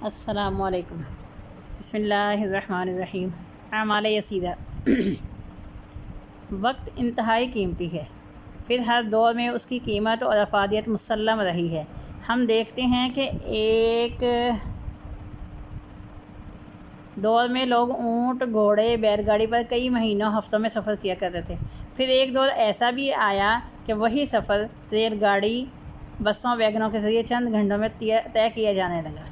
السلام علیکم۔ بسم اللہ الرحمن الرحیم۔ اعمال یسیرہ۔ وقت انتہائی قیمتی ہے، پھر ہر دور میں اس کی قیمت اور افادیت مسلم رہی ہے۔ ہم دیکھتے ہیں کہ ایک دور میں لوگ اونٹ، گھوڑے، بیل گاڑی پر کئی مہینوں، ہفتوں میں سفر کیا کرتے تھے۔ پھر ایک دور ایسا بھی آیا کہ وہی سفر ریل گاڑی، بسوں، ویگنوں کے ذریعے چند گھنٹوں میں طے کیا جانے لگا۔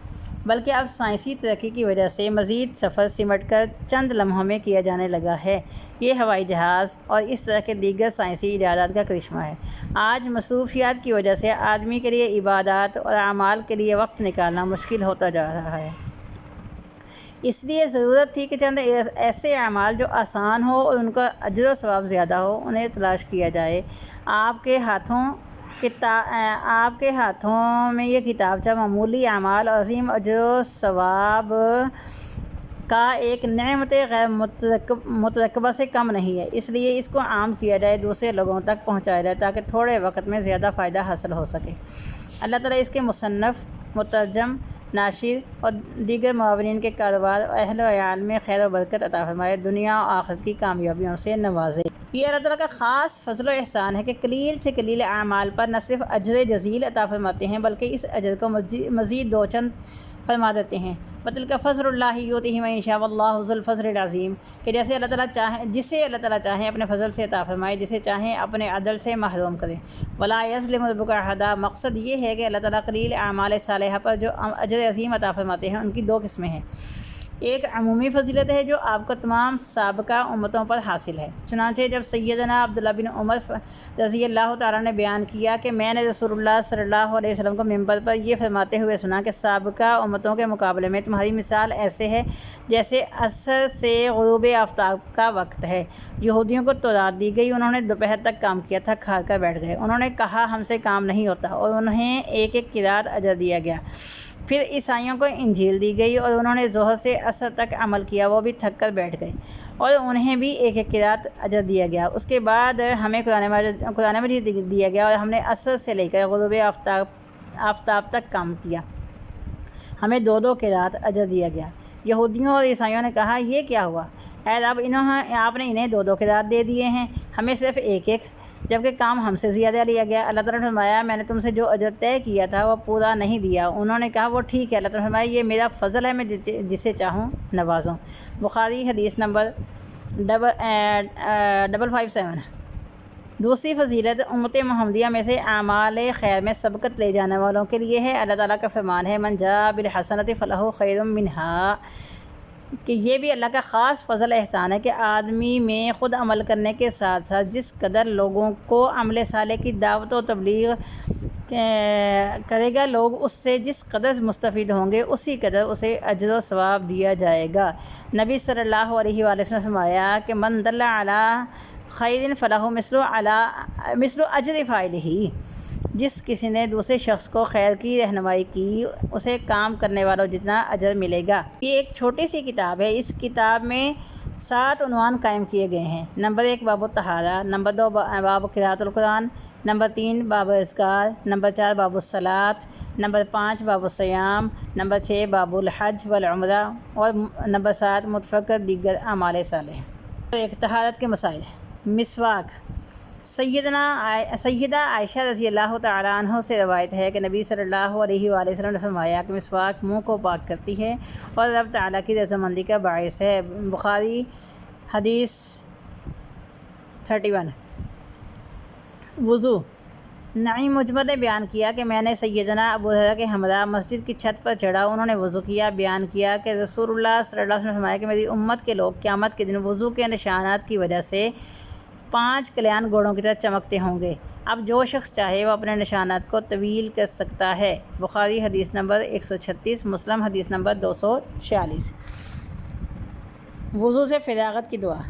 بلکہ اب سائنسی ترقی کی وجہ سے مزید سفر سمٹ کر چند لمحوں میں کیا جانے لگا ہے۔ یہ ہوائی جہاز اور اس طرح کے دیگر سائنسی ایجادات کا کرشمہ ہے۔ آج مصروفیات کی وجہ سے آدمی کے لیے عبادات اور اعمال کے لیے وقت نکالنا مشکل ہوتا جا رہا ہے۔ اس لیے ضرورت تھی کہ چند ایسے اعمال جو آسان ہو اور ان کا اجر و ثواب زیادہ ہو، انہیں تلاش کیا جائے۔ آپ کے ہاتھوں میں یہ کتابچہ معمولی اعمال اور عظیم اجر و ثواب کا ایک نعمت غیر مترقبہ سے کم نہیں ہے۔ اس لیے اس کو عام کیا جائے، دوسرے لوگوں تک پہنچایا جائے تاکہ تھوڑے وقت میں زیادہ فائدہ حاصل ہو سکے۔ اللہ تعالیٰ اس کے مصنف، مترجم، ناشر اور دیگر معاونین کے کاروبار اور اہل و عیال میں خیر و برکت عطا فرمائے، دنیا و آخرت کی کامیابیوں سے نوازے۔ یہ اللہ تعالیٰ کا خاص فضل و احسان ہے کہ قلیل سے قلیل اعمال پر نہ صرف اجر جزیل عطا فرماتے ہیں بلکہ اس اجر کو مزید دو چند فرما دیتے ہیں۔ وَتِلْكَ فَضْلُ اللَّهِ يُؤْتِیهِ مَن یَشَاءُ وَاللَّهُ ذُو الْفَضْلِ الْعَظِیمِ کہ جسے اللہ تعالیٰ چاہیں اپنے فضل سے عطا فرمائے، جسے چاہیں اپنے عدل سے محروم کرے۔ وَلَا يَظْلِمُ رَبُّكَ أَحَدًا مقصد یہ ہے کہ اللہ تعالیٰ قلیل اعمال صالحہ پر جو اجر عظیم عطا فرماتے ہیں ان کی دو قسمیں ہیں۔ ایک عمومی فضیلت ہے جو آپ کو تمام سابقہ امتوں پر حاصل ہے۔ چنانچہ جب سیدنا عبداللہ بن عمر رضی اللہ تعالیٰ نے بیان کیا کہ میں نے رسول اللہ صلی اللہ علیہ وسلم کو ممبر پر یہ فرماتے ہوئے سنا کہ سابقہ امتوں کے مقابلے میں تمہاری مثال ایسے ہے جیسے عصر سے غروب آفتاب کا وقت ہے۔ یہودیوں کو تورات دی گئی، انہوں نے دوپہر تک کام کیا، تھک ہار کر بیٹھ گئے۔ انہوں نے کہا ہم سے کام نہیں ہوتا اور انہیں ایک ایک قرات اجر دیا گیا۔ پھر عیسائیوں کو انجیل دی گئی اور انہوں نے ظہر سے عصر تک عمل کیا، وہ بھی تھک کر بیٹھ گئے اور انہیں بھی ایک ایک قرات اجر دیا گیا۔ اس کے بعد ہمیں قرآن مجید دیا گیا اور ہم نے عصر سے لے کر غروب آفتاب تک کام کیا، ہمیں دو دو قرات اجر دیا گیا۔ یہودیوں اور عیسائیوں نے کہا یہ کیا ہوا؟ اے رب، آپ نے انہیں دو دو قرات دے دیے ہیں، ہمیں صرف ایک ایک، جبکہ کام ہم سے زیادہ لیا گیا۔ اللہ تعالیٰ نے فرمایا میں نے تم سے جو اجر طے کیا تھا وہ پورا نہیں دیا۔ انہوں نے کہا وہ ٹھیک ہے۔ اللہ تعالیٰ نے فرمایا یہ میرا فضل ہے، میں جسے چاہوں نوازوں۔ بخاری حدیث نمبر 557۔ دوسری فضیلت امت محمدیہ میں سے اعمال خیر میں سبقت لے جانے والوں کے لیے ہے۔ اللہ تعالیٰ کا فرمان ہے من جاء بالحسنۃ فلہ خیر منہا کہ یہ بھی اللہ کا خاص فضل احسان ہے کہ آدمی میں خود عمل کرنے کے ساتھ ساتھ جس قدر لوگوں کو عمل صالح کی دعوت و تبلیغ کرے گا، لوگ اس سے جس قدر مستفید ہوں گے اسی قدر اسے اجر و ثواب دیا جائے گا۔ نبی صلی اللہ علیہ وآلہ وسلم نے فرمایا کہ من دل علی خیر فلہ مثل اجر فاعلہ، جس کسی نے دوسرے شخص کو خیر کی رہنمائی کی اسے کام کرنے والوں جتنا اجر ملے گا۔ یہ ایک چھوٹی سی کتاب ہے۔ اس کتاب میں 7 عنوان قائم کیے گئے ہیں۔ نمبر 1 باب الطہارہ، نمبر 2 باب قراءۃ القرآن، نمبر 3 باب اذکار، نمبر 4 باب الصلاۃ، نمبر 5 باب الصیام، نمبر 6 باب الحج والعمرہ اور نمبر 7 متفقر دیگر اعمال صالحہ۔ ایک طہارت کے مسائل۔ مسواک۔ سیدہ عائشہ رضی اللہ تعالیٰ عنہ سے روایت ہے کہ نبی صلی اللہ علیہ وآلہ وسلم نے فرمایا کہ مسواک منہ کو پاک کرتی ہے اور رب تعالیٰ کی رضامندی کا باعث ہے۔ بخاری حدیث 31۔ وضو۔ نعیم مجمر نے بیان کیا کہ میں نے سیدنا ابو ہریرہ کے ہمراہ مسجد کی چھت پر چڑھا، انہوں نے وضو کیا۔ بیان کیا کہ رسول اللہ صلی اللہ علیہ وسلم نے فرمایا کہ میری امت کے لوگ قیامت کے دن وضو کے نشانات کی وجہ سے 5 کلیان گھوڑوں کی طرح چمکتے ہوں گے۔ اب جو شخص چاہے وہ اپنے نشانات کو طویل کر سکتا ہے۔ بخاری حدیث نمبر 136، مسلم حدیث نمبر 246۔ وضو سے فراغت کی دعا۔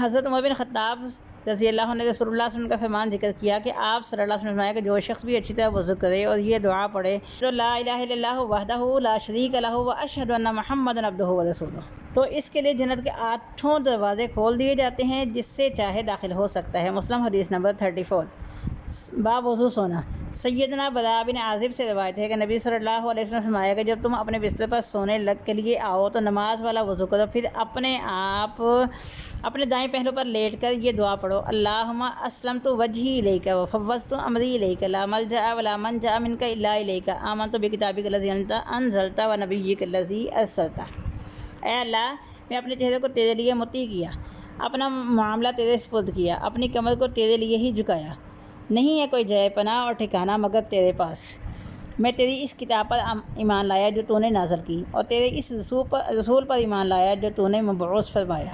حضرت عمر بن خطاب رضی اللہ عنہ نے رسول اللہ صلی اللہ علیہ وسلم کا فرمان ذکر کیا کہ آپ صلی اللہ علیہ وسلم نے فرمایا کہ جو شخص بھی اچھی طرح وضو کرے اور یہ دعا پڑھے لا الہ الا اللہ وحدہ لا شریک لہ واشہد ان محمدا عبدہ ورسولہ، تو اس کے لیے جنت کے 8 دروازے کھول دیے جاتے ہیں، جس سے چاہے داخل ہو سکتا ہے۔ مسلم حدیث نمبر 34۔ باب وضو سونا۔ سیدنا براء بن عازب سے روایت ہے کہ نبی صلی اللہ علیہ وسلم نے فرمایا کہ جب تم اپنے بستر پر سونے کے لیے آؤ تو نماز والا وضو کرو، پھر اپنے دائیں پہلو پر لیٹ کر یہ دعا پڑھو: اللہم اسلمت وجہی الیک وفوضت امری الیک لا ملجأ ولا منجأ منک الا الیک آمنت بکتابک الذی انزلت ونبیک الذی ارسلت۔ اے اللہ، میں اپنے چہرے کو تیرے لیے مطیع کیا، اپنا معاملہ تیرے سپرد کیا، اپنی کمر کو تیرے لیے ہی جھکایا، نہیں ہے کوئی جائے پناہ اور ٹھکانہ مگر تیرے پاس۔ میں تیری اس کتاب پر ایمان لایا جو تو نے نازل کی، اور تیرے اس رسول پر ایمان لایا جو تو نے مبعوث فرمایا۔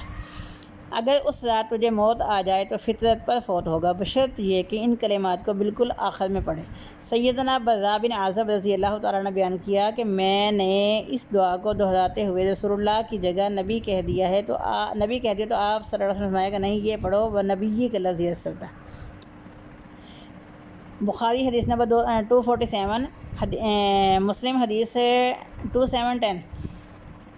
اگر اس رات تجھے موت آ جائے تو فطرت پر فوت ہوگا، بشرط یہ کہ ان کلمات کو بالکل آخر میں پڑھے۔ سیدنا براء بن عازب رضی اللہ تعالیٰ نے بیان کیا کہ میں نے اس دعا کو دہراتے ہوئے رسول اللہ کی جگہ نبی کہہ دیا تو آپ صلی اللہ علیہ وسلم نے فرمایا کہ نہیں، یہ پڑھو: وَنَبِيِّكَ الَّذِي أَرْسَلْتَ۔ بخاری حدیث نمبر 247، مسلم حدیث 2710۔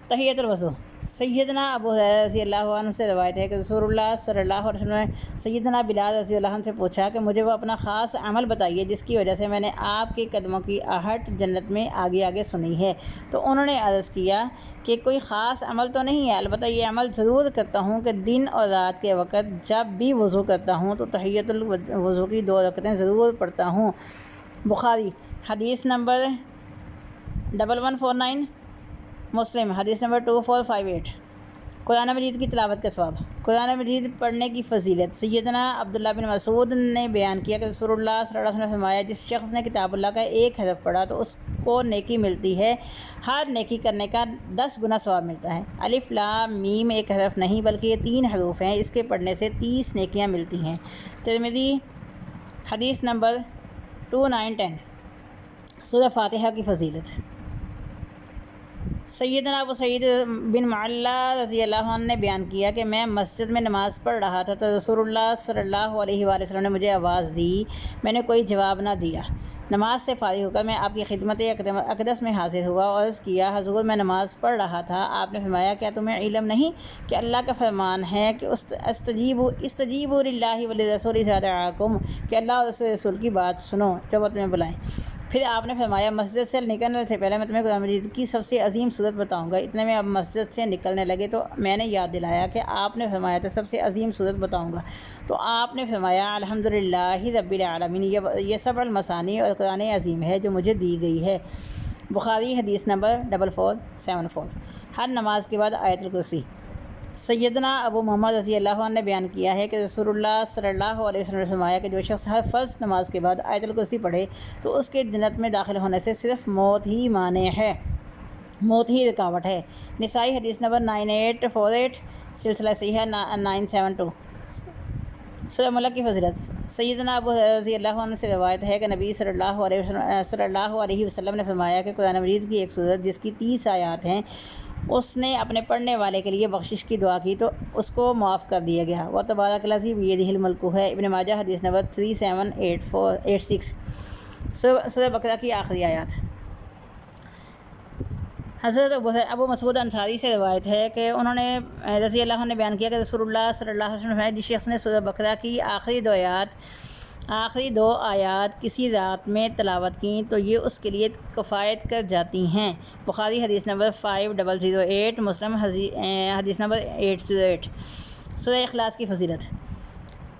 تحیۃ الوضو۔ سیدنا ابو ہریرہ رضی اللہ عنہ سے روایت ہے کہ رسول اللہ صلی اللہ علیہ وسلم نے سیدنا بلال رضی اللہ عنہ سے پوچھا کہ مجھے وہ اپنا خاص عمل بتائیے جس کی وجہ سے میں نے آپ کے قدموں کی آہٹ جنت میں آگے آگے سنی ہے۔ تو انہوں نے عرض کیا کہ کوئی خاص عمل تو نہیں ہے، البتہ یہ عمل ضرور کرتا ہوں کہ دن اور رات کے وقت جب بھی وضو کرتا ہوں تو تحیۃ الوضو کی 2 رکعتیں ضرور پڑھتا ہوں۔ بخاری حدیث نمبر 1149، مسلم حدیث نمبر 2458۔ قرآن مجید کی تلاوت کا ثواب۔ قرآن مجید پڑھنے کی فضیلت۔ سیدنا عبداللہ بن مسعود نے بیان کیا کہ رسول اللہ صلی اللہ علیہ وسلم نے فرمایا: جس شخص نے کتاب اللہ کا ایک حرف پڑھا تو اس کو نیکی ملتی ہے، ہر نیکی کرنے کا 10 گنا ثواب ملتا ہے۔ الف لام میم ایک حرف نہیں بلکہ یہ 3 حروف ہیں، اس کے پڑھنے سے 30 نیکیاں ملتی ہیں۔ ترمذی حدیث نمبر 2910۔ سورہ فاتحہ کی فضیلت۔ سیدنا ابو سعید بن معلا رضی اللہ عنہ نے بیان کیا کہ میں مسجد میں نماز پڑھ رہا تھا تو رسول اللہ صلی اللہ علیہ وآلہ وسلم نے مجھے آواز دی، میں نے کوئی جواب نہ دیا۔ نماز سے فارغ ہو کر میں آپ کی خدمت اقدس میں حاضر ہوا اور عرض کیا: حضور، میں نماز پڑھ رہا تھا۔ آپ نے فرمایا: کیا تمہیں علم نہیں کہ اللہ کا فرمان ہے کہ استجیبوا للہ وللرسول اذا دعاکم، کہ اللہ اور اس کے رسول کی بات سنو جب وہ تمہیں بلائیں۔ پھر آپ نے فرمایا: مسجد سے نکلنے سے پہلے میں تمہیں قرآن مجید کی سب سے عظیم صورت بتاؤں گا۔ اتنے میں اب مسجد سے نکلنے لگے تو میں نے یاد دلایا کہ آپ نے فرمایا تھا سب سے عظیم صورت بتاؤں گا، تو آپ نے فرمایا: الحمدللہ رب العالمین، یہ سبع المثانی اور قرآن عظیم ہے جو مجھے دی گئی ہے۔ بخاری حدیث نمبر 4474۔ ہر نماز کے بعد آیت الکرسی۔ سیدنا ابو محمد رضی اللہ عنہ نے بیان کیا ہے کہ رسول اللہ صلی اللہ علیہ وسلم نے فرمایا کہ جو شخص ہر فرض نماز کے بعد آیت الکرسی پڑھے تو اس کے جنت میں داخل ہونے سے صرف موت ہی مانع ہے، موت ہی رکاوٹ ہے۔ نسائی حدیث نمبر 9848، سلسلہ صحیحہ 972۔ سورہ ملک کی فضیلت۔ سیدنا ابو ہریرہ رضی اللہ عنہ سے روایت ہے کہ نبی صلی اللہ علیہ وسلم نے فرمایا کہ قرآن مجید کی ایک سورت جس کی 30 آیات ہیں، اس نے اپنے پڑھنے والے کے لیے بخشش کی دعا کی تو اس کو معاف کر دیا گیا۔ وَتَبَارَكَ الَّذِي بِيَدِهِ الْمُلْكُ ہے۔ ابن ماجہ حدیث نمبر 3786۔ سورہ بقرہ کی آخری آیات۔ حضرت ابو مسعود انصاری سے روایت ہے کہ انہوں نے رضی اللہ عنہ نے بیان کیا کہ رسول اللہ صلی اللہ علیہ وسلم نے جس شخص نے سورہ بقرہ کی آخری 2 آیات کسی رات میں تلاوت کی تو یہ اس کے لیے کفایت کر جاتی ہیں۔ بخاری حدیث نمبر 5008، مسلم حدیث نمبر 808۔ سورہ اخلاص کی فضیلت۔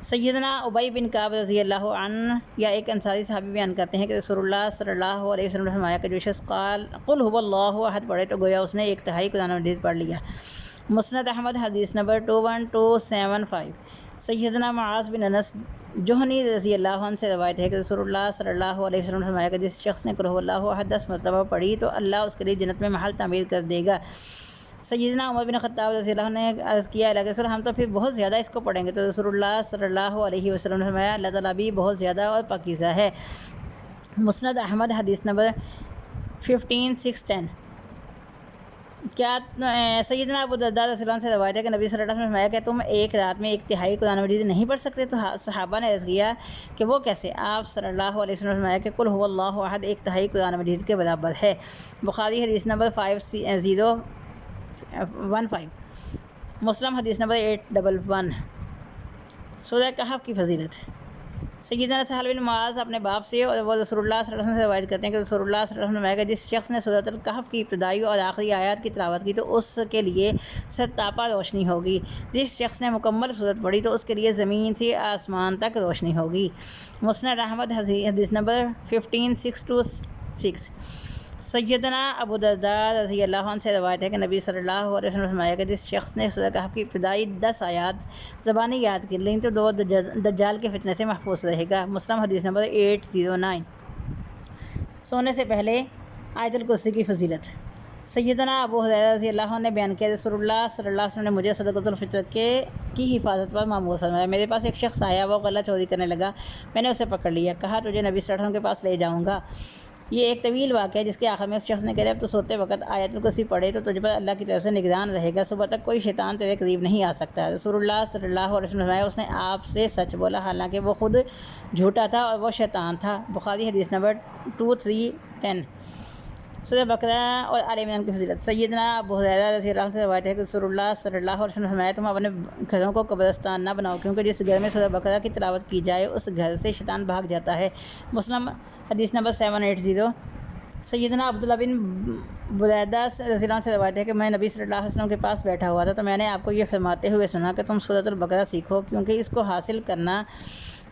سیدنا ابی بن کعب رضی اللہ عنہ یا ایک انصاری صحابی بیان کرتے ہیں کہ رسول اللہ صلی اللہ علیہ وسلم نے فرمایا کہ جو شخص قل هو اللہ احد پڑھے تو گویا اس نے 1/3 قرآن مجید پڑھ لیا۔ مسند احمد حدیث نمبر 21275۔ سیدنا معاذ بن انس جوہنی رضی اللہ عنہ سے روایت ہے کہ رسول اللہ صلی اللہ علیہ وسلم نے فرمایا کہ جس شخص نے قل هو اللہ احد 10 مرتبہ پڑھی تو اللہ اس کے لیے جنت میں محل تعمیر کر دے گا۔ سیدنا عمر بن خطاب رضی اللہ عنہ نے عرض کیا: اللہ کے رسول، ہم تو پھر بہت زیادہ اس کو پڑھیں گے؟ تو رسول اللہ صلی اللہ علیہ وسلم نے فرمایا: اللہ تعالیٰ بھی بہت زیادہ اور پاکیزہ ہے۔ مسند احمد حدیث نمبر 15610۔ کیا سیدنا ابو درداء رضی اللہ عنہ سے روایت ہے کہ نبی صلی اللہ علیہ وسلم نے فرمایا کہ تم ایک رات میں 1/3 قرآن مجید نہیں پڑھ سکتے؟ تو صحابہ نے عرض کیا کہ وہ کیسے؟ آپ صلی اللہ علیہ وسلم نے فرمایا کہ قل هو اللہ احد 1/3 قرآن مجید کے برابر ہے۔ بخاری حدیث نمبر 5015، مسلم حدیث نمبر 811۔ سورہ کہف کی فضیلت۔ سیدنا سہل بن معاذ اپنے باپ سے اور وہ رسول اللہ صلی اللہ علیہ وسلم سے روایت کرتے ہیں کہ رسول اللہ صلی اللہ علیہ وسلم نے جس شخص نے سورۃ الکہف کی ابتدائی اور آخری آیات کی تلاوت کی تو اس کے لیے ستاپا روشنی ہوگی، جس شخص نے مکمل سورت پڑھی تو اس کے لیے زمین سے آسمان تک روشنی ہوگی۔ مسند احمد حدیث نمبر 15626۔ سیدنا ابو درداء رضی اللہ عنہ سے روایت ہے کہ نبی صلی اللہ علیہ وسلم نے فرمایا کہ جس شخص نے سورۃ کہف کی ابتدائی 10 آیات زبانی یاد کر لیں تو وہ دجال کے فتنے سے محفوظ رہے گا۔ مسلم حدیث نمبر 809۔ سونے سے پہلے آیت الکرسی کی فضیلت۔ سیدنا ابو ہریرہ رضی اللہ عنہ نے بیان کیا رسول اللہ صلی اللہ علیہ وسلم نے مجھے صدقۃ الفطر کی حفاظت پر مامور فرمایا۔ میرے پاس ایک شخص آیا، وہ غلہ چوری کرنے لگا، میں نے اسے پکڑ لیا، کہا تجھے نبی صلی اللہ علیہ وسلم کے پاس لے جاؤں گا۔ یہ ایک طویل واقعہ ہے جس کے آخر میں اس شخص نے کہا اب تو سوتے وقت آیت الکرسی پڑھے تو تجھ پر اللہ کی طرف سے نگران رہے گا، صبح تک کوئی شیطان تیرے قریب نہیں آ سکتا۔ رسول اللہ صلی اللہ علیہ وسلم نے فرمایا اس نے آپ سے سچ بولا، حالانکہ وہ خود جھوٹا تھا اور وہ شیطان تھا۔ بخاری حدیث نمبر 2310۔ سورہ بقرہ اور آل عمران کی فضیلت۔ سیدنا ابو ہریرہ رضی اللہ عنہ سے روایت ہے کہ رسول اللہ صلی اللہ علیہ وسلم نے فرمایا تم اپنے گھروں کو قبرستان نہ بناؤ، کیونکہ جس گھر میں سورہ بقرہ کی تلاوت کی جائے اس گھر سے شیطان بھاگ جاتا ہے۔ مسلم حدیث نمبر 780۔ سیدنا عبداللہ بن بریدہ رضی اللہ عنہ سے روایت ہے کہ میں نبی صلی اللہ علیہ وسلم کے پاس بیٹھا ہوا تھا تو میں نے آپ کو یہ فرماتے ہوئے سنا کہ تم سورۃ البقرہ سیکھو، کیونکہ اس کو حاصل کرنا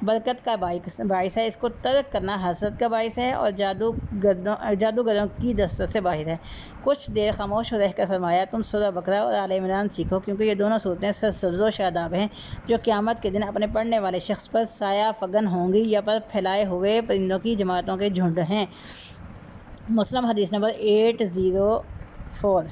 برکت کا باعث ہے، اس کو ترک کرنا حسرت کا باعث ہے اور جادوگروں کی دسترس سے باہر ہے۔ کچھ دیر خاموش رہ کر فرمایا تم سورہ بقرہ اور آل عمران سیکھو، کیونکہ یہ دونوں صورتیں سرسبز و شاداب ہیں جو قیامت کے دن اپنے پڑھنے والے شخص پر سایہ فگن ہوں گی یا پر پھیلائے ہوئے پرندوں کی جماعتوں کے جھنڈ ہیں۔ مسلم حدیث نمبر 804۔